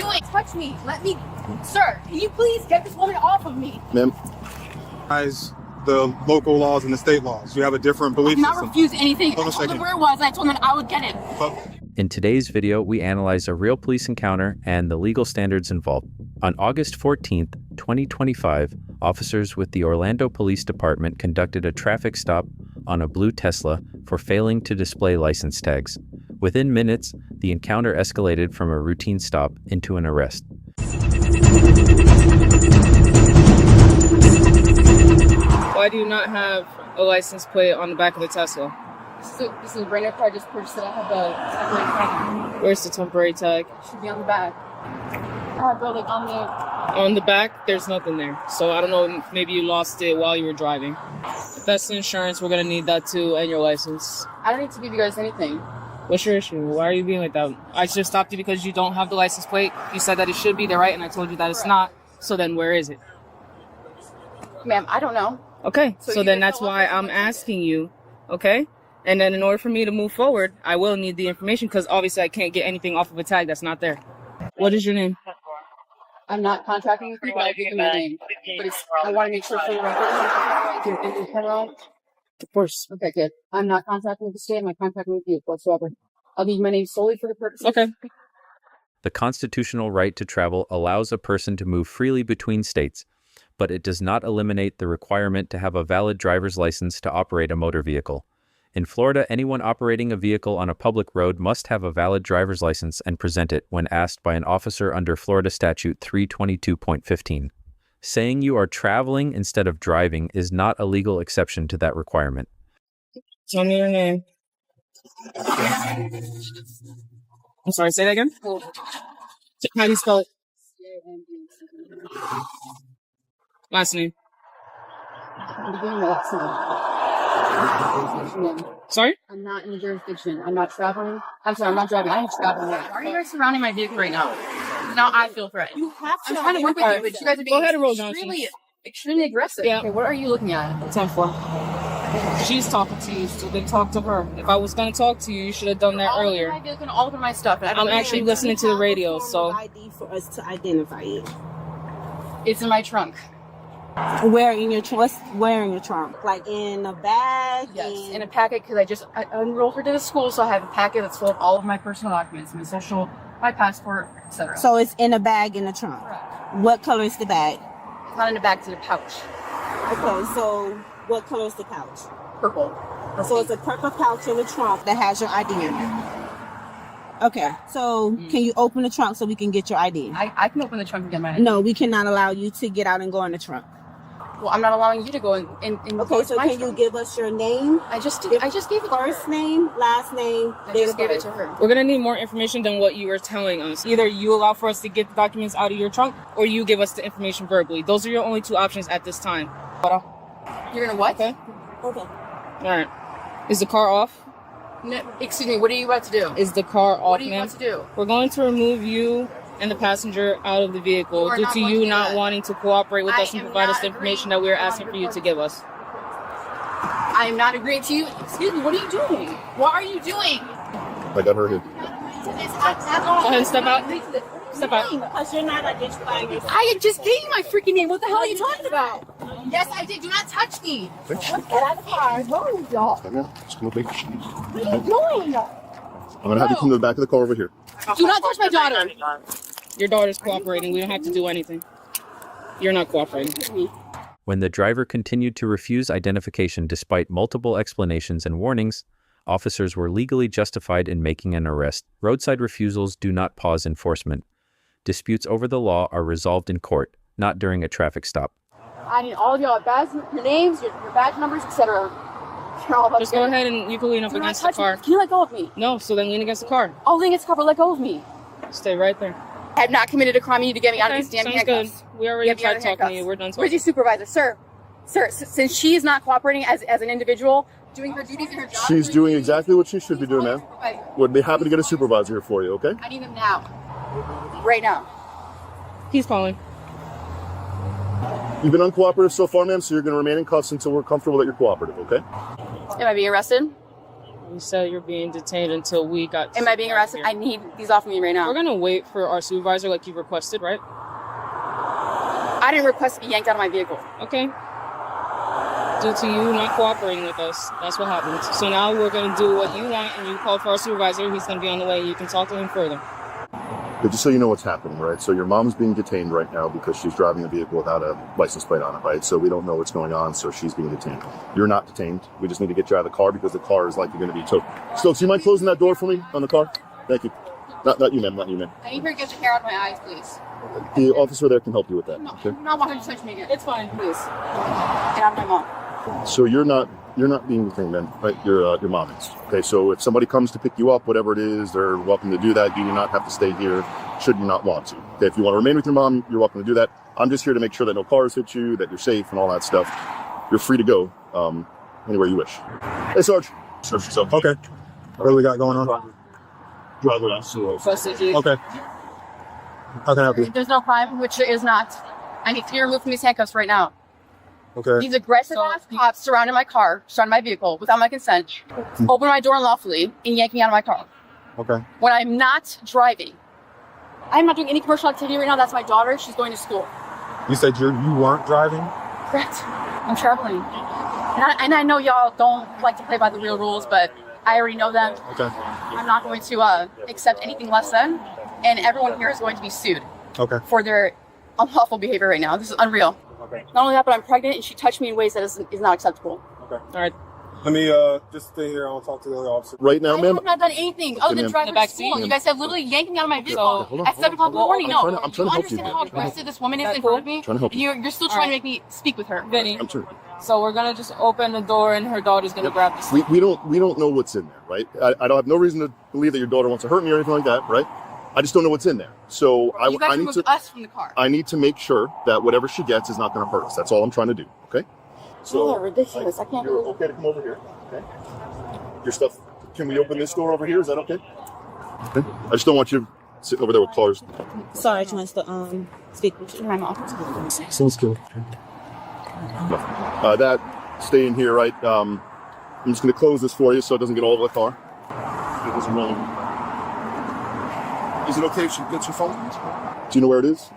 doing? Touch me. Let me. Sir, can you please get this woman off of me? Ma'am. The local laws and the state laws. You have a different belief system. I did not refuse anything. Hold on I a told second. them where it was, and I told them I would get it. In today's video, we analyze a real police encounter and the legal standards involved. On August 14th, 2025, officers with the Orlando Police Department conducted a traffic stop on a blue Tesla for failing to display license tags. Within minutes, the encounter escalated from a routine stop into an arrest. Why do you not have a license plate on the back of the Tesla? This is a brand new car I just purchased it. I have the temporary tag. Where's the temporary tag? It should be on the back. Bro, like On the back, there's nothing there. So I don't know, maybe you lost it while you were driving. If that's the insurance, we're gonna need that too, and your license. I don't need to give you guys anything. What's your issue? Why are you being like that? I just stopped you because you don't have the license plate. You said that it should be there, right? And I told you that it's not. So then where is it? Ma'am, I don't know. Okay, so then that's why I'm asking you, okay? And then in order for me to move forward, I will need the information because obviously I can't get anything off of a tag that's not there. What is your name? I'm not contracting with you, but I'll give you my name. But I want to make sure for the record. Of course. Okay, good. I'm not contracting with the state. I'm not contracting with you whatsoever. I'll give you my name solely for the purpose. Okay. The constitutional right to travel allows a person to move freely between states, but it does not eliminate the requirement to have a valid driver's license to operate a motor vehicle. In Florida, anyone operating a vehicle on a public road must have a valid driver's license and present it when asked by an officer under Florida Statute 322.15. Saying you are traveling instead of driving is not a legal exception to that requirement. Tell me your name. I'm sorry, say that again? How do you spell it? Last name. Sorry? I'm not in the jurisdiction. I'm not traveling. I'm sorry, I'm not driving. I have traveling. Why are you guys surrounding my vehicle right now? Now I feel threatened. You have to. I'm trying to work with you, but you guys are being extremely aggressive. Yeah. Okay, what are you looking at? 10-4. She's talking to you, so then talk to her. If I was going to talk to you, you should have done that earlier. My vehicle and all of my stuff. And I'm actually listening to the radio, so. ID for us to identify you. It's in my trunk. Where in your trunk? Where in your trunk? Like in a bag? Yes, in a packet because I enrolled her to the school, so I have a packet that's full of all of my personal documents, my social, my passport, etc. So it's in a bag in the trunk. Correct. What color is the bag? It's not in a bag; it's in a pouch. Okay, so what color is the pouch? Purple. So it's a purple pouch in the trunk that has your ID in it. Okay, so can you open the trunk so we can get your ID? I can open the trunk and get my ID. No, we cannot allow you to get out and go in the trunk. Well, I'm not allowing you to go in. Okay, so can you give us your name? I just gave it First name, last name. I just gave it to her. We're going to need more information than what you were telling us. Either you allow for us to get the documents out of your trunk, or you give us the information verbally. Those are your only two options at this time. You're gonna what? Okay. Okay. All right. Is the car off? No, excuse me. What are you about to do? Is the car off, What are you ma'am? about to do? We're going to remove you and the passenger out of the vehicle You are due not to going you to do not that. wanting to cooperate with I us and am provide us not the information agreeing that we are on asking your for you to part. give us. I am not agreeing to you. Excuse me. What are you doing? What are you doing? I got her here. Go ahead and step out. Step out. Because you're not identifying yourself. I just gave you my freaking name. What the hell are you talking about? Yes, I did. Do not touch me. Get out of the car. No, y'all. Come here. Just come over here. What are you doing? I'm going to have you come to the back of the car over here. Do not touch my daughter. Your daughter's cooperating. We don't have to do anything. You're not cooperating. When the driver continued to refuse identification despite multiple explanations and warnings, officers were legally justified in making an arrest. Roadside refusals do not pause enforcement. Disputes over the law are resolved in court, not during a traffic stop. I need all of y'all badge, your names, your badge numbers, etc. Just go ahead and you can lean up Do not against the touch car. me. Can you let go of me? No, so then lean against the car. I'll lean against the car, but let go of me. Stay right there. I have not committed a crime. You need to get me out of these damn sounds handcuffs. good. We already Get me out tried of talking to handcuffs. you. We're done Where's talking. your supervisor? Sir, since she is not cooperating as an individual, doing her duties in her job. She's doing exactly what she should be doing, ma'am. Would be happy to get a supervisor here for you, okay? I need them now. Right now. He's calling. You've been uncooperative so far, ma'am, so you're going to remain in cuffs until we're comfortable that you're cooperative, okay? Am I being arrested? You said you're being detained until we got. Am I being arrested? I need these off of me right now. We're gonna wait for our supervisor, like you requested, right? I didn't request to be yanked out of my vehicle. Okay. Due to you not cooperating with us, that's what happened. So now we're gonna do what you want, and you called for our supervisor. He's gonna be on the way. You can talk to him further. But just so you know what's happening, right? So your mom's being detained right now because she's driving a vehicle without a license plate on it, right? So we don't know what's going on, so she's being detained. You're not detained. We just need to get you out of the car because the car is likely going to be towed. Stokes, you mind closing that door for me on the car? Thank you. Not you, ma'am. Not you, ma'am. I need her to get the hair out of my eyes, please. The officer there can help you with that. No, Okay. I'm not wanting to touch me again. It's fine, please. Get out of my mom. So you're not being detained, man, right? Your mom is. Okay. So if somebody comes to pick you up, whatever it is, they're welcome to do that. You do not have to stay here. Should you not want to. Okay, if you want to remain with your mom, you're welcome to do that. I'm just here to make sure that no cars hit you, that you're safe and all that stuff. You're free to go anywhere you wish. Hey, Sarge. Search yourself. Okay. What do we got going on? Driver license. Okay. How can I help you? There's no crime, which there is not. I need to be removed from these handcuffs right now. Okay. These aggressive ass cops surrounded my car, surrounded my vehicle without my consent, opened my door unlawfully, and yanked me out of my car. Okay. When I'm not driving. I'm not doing any commercial activity right now. That's my daughter. She's going to school. You said you weren't driving? Correct. I'm traveling. And I know y'all don't like to play by the real rules, but I already know them. Okay. I'm not going to accept anything less than. And everyone here is going to be sued Okay. for their unlawful behavior right now. This is unreal. Okay. Not only that, but I'm pregnant and she touched me in ways that is not acceptable. Okay. All right. Let me just stay here. I'll talk to the other officer. Right now, I ma'am. have not done anything other than ma'am. drive In her the to back school. seat? You guys have literally yanked me out of my vehicle hold on, at 7 o'clock in the morning. No, I'm trying to help you. understand how aggressive this woman is That's in front of cool. me? Trying to help you. You're still trying to make me speak with her. Vinny. I'm sorry. So we're gonna just open the door, and her daughter's gonna grab the seat. We don't know what's in there, right? I don't have no reason to believe that your daughter wants to hurt me or anything like that, right? I just don't know what's in there. So You guys I need removed to us from the car. I need to make sure that whatever she gets is not going to hurt us. That's all I'm trying to do. Okay. You are ridiculous. I can't You're believe it. okay to come over here. Okay. Your stuff. Can we open this door over here? Is that okay? Okay. I just don't want you sitting over there with cars. Sarge wants to speak with you. My mom. Sounds good. That stay in here, right? I'm just going to close this for you so it doesn't get all over the car. It doesn't really. Is it okay if she gets your phone? Do you know where it is?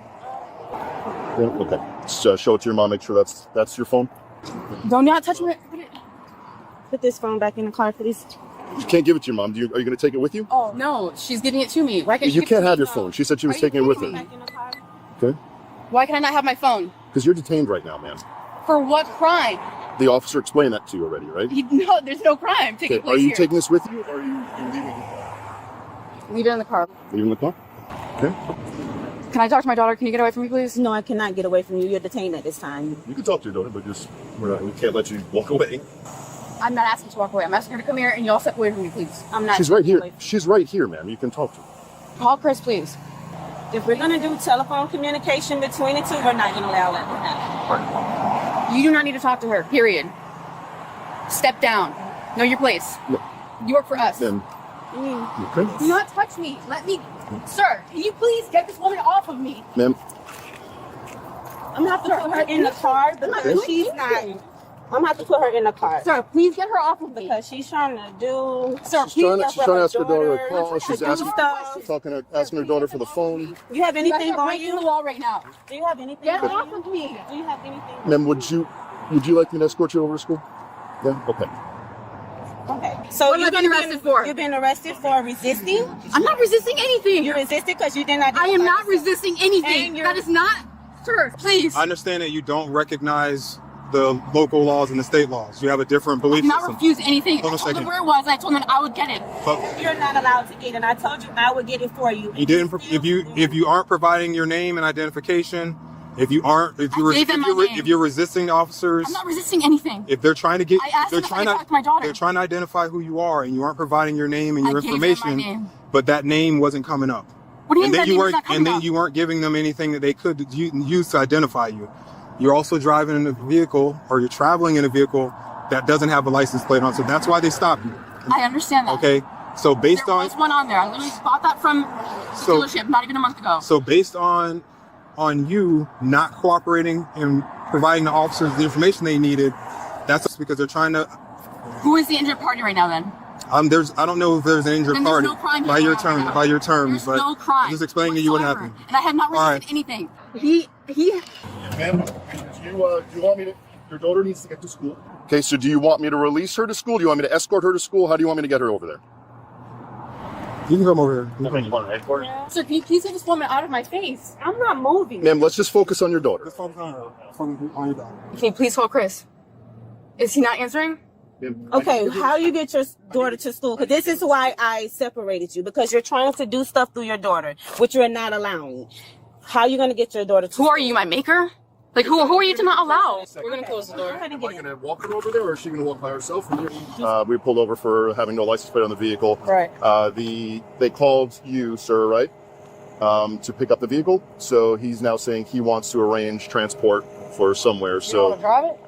Yeah, okay. Just, show it to your mom. Make sure that's your phone. Don't not touch me. Put this phone back in the car, please. You can't give it to your mom. Are you going to take it with you? Oh, no. She's giving it to me. Why can't You she can't give have it your to me? phone. She said she was Are you taking it with kidding her. me? Back in the car. Okay. Why can I not have my phone? Because you're detained right now, ma'am. For what crime? The officer explained that to you already, right? No, there's no crime taking Okay. place Are you here. taking this with you, or are you leaving? Leave it in the car. Leaving the car? Okay. Can I talk to my daughter? Can you get away from me, please? No, I cannot get away from you. You're detained at this time. You can talk to your daughter, but just we can't let you walk away. I'm not asking to walk away. I'm asking her to come here and you all step away from me, please. I'm not. She's right here. away. She's right here, ma'am. You can talk to her. Call Chris, please. If we're gonna do telephone communication between the two, we're not gonna allow that to happen. You do not need to talk to her, period. Step down. Know your place. No. You work for us. Then, okay. Do not touch me. Let me. Sir, can you please get this woman off of me? Ma'am, I'm gonna have to put her in the car because she's not. I'm gonna have to put her in the car Sir, please get her off of me. because she's trying to do. Sir, she's please trying, get she's trying to ask her daughter to daughter call. She's to do asking, stuff. asking her daughter for the phone. Do you have You guys anything are on breaking the you? wall right now. Do you have anything? Get on off you? of me. Do you have anything? Ma'am, would you like me to escort you over to school? Yeah. Okay. Okay. So What am I being arrested for? You've been arrested for resisting. I'm not resisting anything. You resisted because you did not. I am not identify resisting anything. And you're- That is not. Sir, please. I understand that you don't recognize the local laws and the state laws. You have a different I belief did not system. refuse anything. I Hold on a told them second. where it was. I told them I would get it. But yourself. You're not allowed to get it. I told you I would get it for you. you didn't. If you aren't providing your name and identification, if you're gave them my name. if you're resisting the officers, I'm not resisting anything. if they're trying to get, I asked they're them if trying I to could talk to my daughter. they're trying to identify who you are, and you aren't providing your name and your I gave them my information, name. but that name wasn't coming up. What do you And mean then that you name is weren't, not coming and then up? you weren't giving them anything that they could use to identify you. You're also driving in a vehicle, or you're traveling in a vehicle that doesn't have a license plate on, so that's why they stopped you. I understand that. Okay, so based There on was one on there. I literally bought that from the So- dealership not even a month ago. so based on you not cooperating and providing the officers the information they needed, that's because they're trying to. Who is the injured party right now then? I don't know if there's an injured Then there's party no crime by here. your terms, There's but no crime. I'm just explaining to you what happened. And I have not All resisted right. anything. Ma'am, do you want me to? Your daughter needs to get to school. Okay, so do you want me to release her to school? Do you want me to escort her to school? How do you want me to get her over there? You can come over here. Sir, can you please get this woman out of my face? I'm not moving. Ma'am, let's just focus on your daughter. Just focus on her. Focus on your daughter. Can you please call Chris? Is he not answering? Okay, how do you get your daughter to school? Because this is why I separated you, because you're trying to do stuff through your daughter, which you're not allowing. How are you going to get your daughter to Who are you, my maker? Like, who are you to not allow? We're gonna close the door. Am I going to walk her over there, or is she going to walk by herself? We pulled over for having no license plate on the vehicle. Right. They called you, sir, right, to pick up the vehicle. So he's now saying he wants to arrange transport for somewhere. So drive it?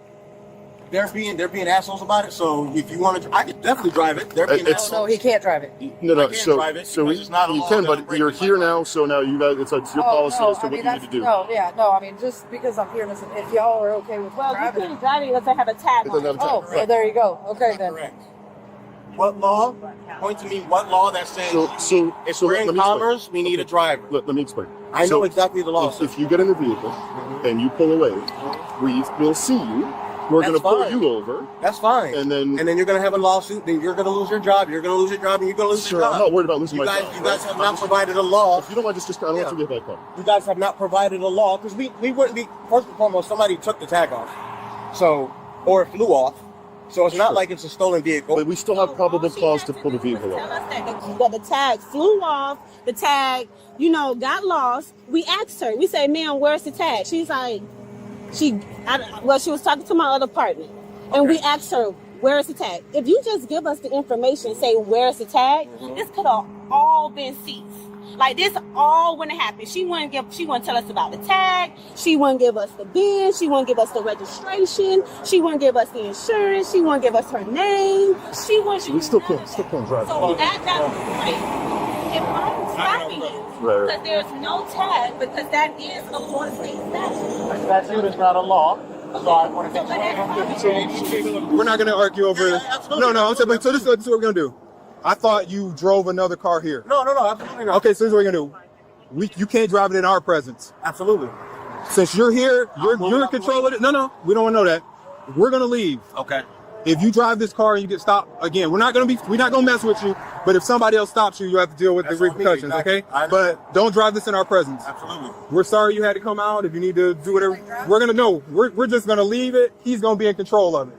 They're being assholes about it. So if you want to, I could definitely drive it. They're being It's- assholes. No, he can't drive it. no, I can't drive it so because it's not a you law can, that but I'm breaking you're here the law. now. So now you guys, it's your policy as to what you need to do. I mean, just because I'm here, listen, if y'all are okay with Well, you driving. couldn't drive it unless I have a tag It on doesn't have it. a tag. Oh, so there you go. Okay, then. Correct. What law? Point to me what law that says if So we're let in me explain. commerce, we need a driver. Let me explain. I So know exactly the law. If you get in the vehicle and you pull away, we will see you. We're going to That's pull fine. you over, That's fine. and then. you're going to have a lawsuit. Then you're going to lose your job. You're going to lose your job, and you're going to lose Sure, your I'm job. not worried about losing You my guys, job. you guys have not provided a law. If you don't mind, just I don't want you to get back on. You guys have not provided a law because we wouldn't be. First and foremost, somebody took the tag off, or it flew off. So it's not Sure. like it's a stolen vehicle. But we still have probable cause to pull the vehicle Tell over. us that the tag flew off, the tag, got lost. We asked her, we said, ma'am, where's the tag? She's like, she was talking to my other partner. And we asked her, where's the tag? If you just give us the information, say, where's the tag, this could have all been seized. Like, this all wouldn't happen. She wouldn't tell us about the tag. She wouldn't give us the bin. She wouldn't give us the registration. She wouldn't give us the insurance. She wouldn't give us her name. She wouldn't. We still can't drive. So that right. If I'm stopping you, Right. because there's no tag, because that is a Florida state statute. Statute is not a law. So I want to So, but that's We're not going to argue over. absolutely. No. I'm saying, so this is what we're going to do. I thought you drove another car here. No, absolutely not. Okay, so this is what we're going to do. You can't drive it in our presence. Absolutely. Since you're here, you're moving in out the control way. of it. No, we don't want to know that. We're going to leave. Okay. If you drive this car and you get stopped again, we're not going to mess with you. But if somebody else stops you, you have to deal with That's the on me, repercussions, exactly. okay? I understand. But don't drive this in our presence. Absolutely. We're sorry you had to come out. If you need to do whatever, we're going to know. We're just going to leave it. He's going to be in control of it.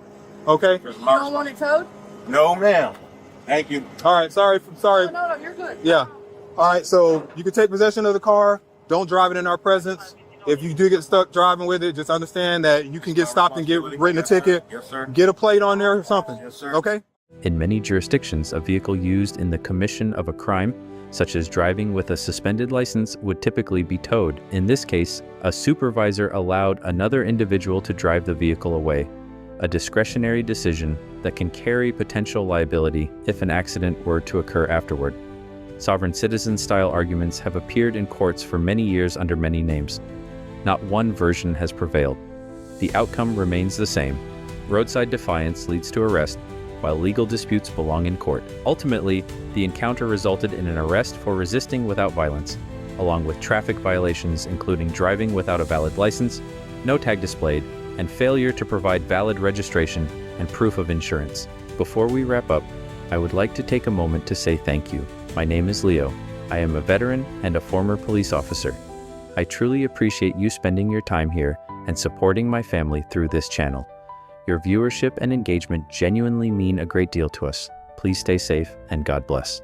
Okay? You don't want it towed? No, ma'am. Thank you. All right. Sorry. No, you're good. Yeah. All right. So you can take possession of the car. Don't drive it in our presence. If you do get stuck driving with it, just understand that you can get stopped and get written a ticket. Yes, sir. Get a plate on there or something. Yes, sir. Okay? In many jurisdictions, a vehicle used in the commission of a crime, such as driving with a suspended license, would typically be towed. In this case, a supervisor allowed another individual to drive the vehicle away, a discretionary decision that can carry potential liability if an accident were to occur afterward. Sovereign citizen-style arguments have appeared in courts for many years under many names. Not one version has prevailed. The outcome remains the same. Roadside defiance leads to arrest, while legal disputes belong in court. Ultimately, the encounter resulted in an arrest for resisting without violence, along with traffic violations including driving without a valid license, no tag displayed, and failure to provide valid registration and proof of insurance. Before we wrap up, I would like to take a moment to say thank you. My name is Leo. I am a veteran and a former police officer. I truly appreciate you spending your time here and supporting my family through this channel. Your viewership and engagement genuinely mean a great deal to us. Please stay safe and God bless.